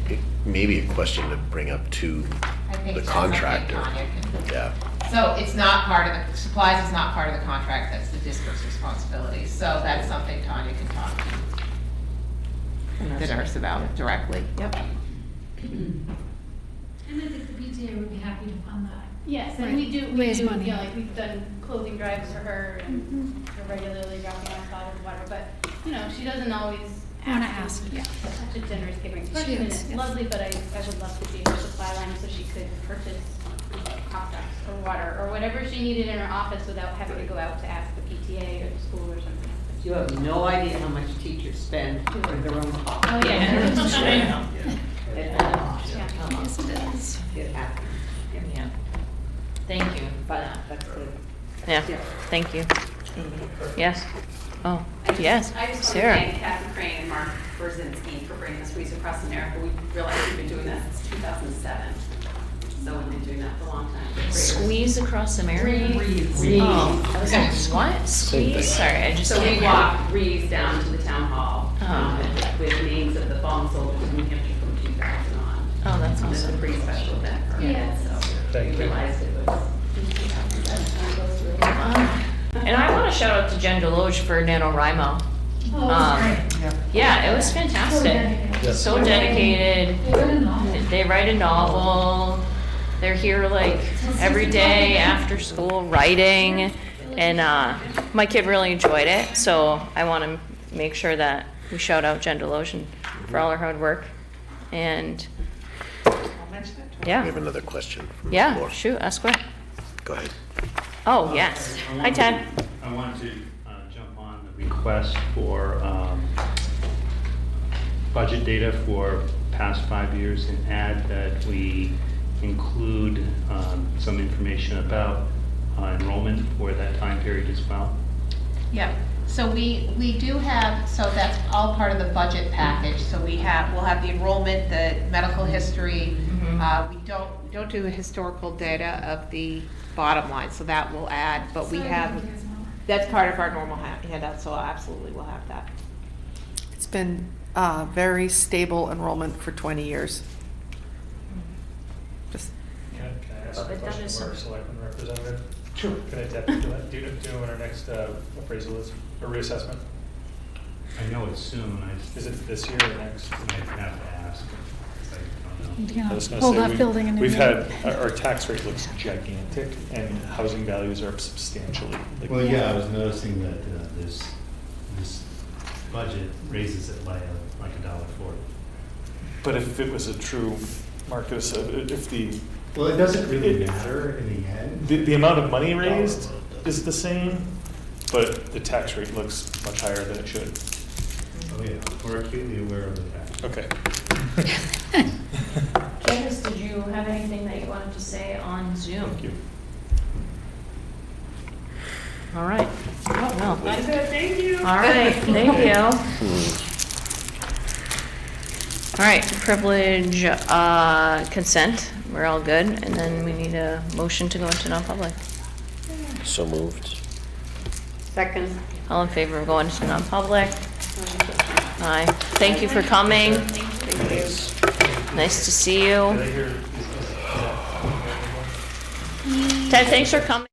Maybe a question to bring up to I think the that's something contractor. Tanya can- Yeah. So it's not part of the, supplies is not part of the contract, that's the district's responsibility. So that's something Tanya can talk to the nurse about directly. Yep. And I think the PTA would be happy to fund that. Yes, Right. and we do, Raise money. you know, like, we've done clothing drives for her and we're regularly dropping off bottles of water, but, you know, she doesn't always Wanna ask. ask, yeah. Such a generous giving She person, and is, it's yeah. lovely, but I would love to see her supply line so she could purchase hot dogs or water or whatever she needed in her office without having to go out to ask the PTA or the school or something. You have no idea how much teachers spend for their own cost. Oh, yeah. It happens. Yes, it is. It happens. Yeah. Thank you. But that's good. Yeah, Yeah. thank you. Yes. Oh, I just- yes, I just want to Sarah. thank Kathy Crane and Mark Brzezinski for bringing this Reese Across America. We realized we've been doing that since 2007. So we've been doing that for a long time. Squeeze across America? Reeves. Oh, I was like, what? Squeeze? Sorry, I just. So we walked Reeves down to the town hall, Oh. with names of the fallen soldiers in New Hampshire from 2000 on. Oh, that's It's a awesome. pretty special event for us, Yes. so Thank we you. realized it was. And I want to shout out to Jen Deloge for NaNoWriMo. Yeah, it was fantastic. So dedicated. They write a novel. They're here like every day after school writing. And my kid really enjoyed it. So I want to make sure that we shout out Jen Deloge for all her hard work. And I'll mention it to her. yeah, We have another question from the yeah, floor. shoot, ask away. Go ahead. Oh, yes. Hi, Ted. I wanted to jump on the request for budget data for past 5 years and add that we include some information about enrollment for that time period as well. Yeah, so we do have, so that's all part of the budget package, so we'll have the enrollment, the medical history. We don't do historical data of the bottom line, so that will add, but we have, that's part of our normal handout, so absolutely we'll have that. It's been very stable enrollment for 20 years. Just Can I ask But a that question is for our some- selectman representative? Sure. Can I tap into that? Do you know when our next appraisal is, or reassessment? I know it's soon, Is it this year or next? I have to ask. I don't know. You I know, was gonna pull say, that building and we've everything. had, our tax rate looks gigantic and housing values are up substantially. Like, Well, yeah, I was noticing that this budget raises it by like $1.40. But if it was a true market, if Well, it doesn't really matter in the end. the amount of money raised is the same, but the tax rate looks much higher than it should. Oh, yeah, we're acutely aware of the fact. Okay. Candace, did you have anything that you wanted to say on Zoom? Thank you. All right. Oh, no. I'm good, thank you. All right, thank you. All right, privilege, consent, we're all good, and then we need a motion to go into non-public. So moved. Second. All in favor of going into non-public? Aye. Thank you for coming. Thanks. Nice to see you. Did I hear? Ted, thanks for coming.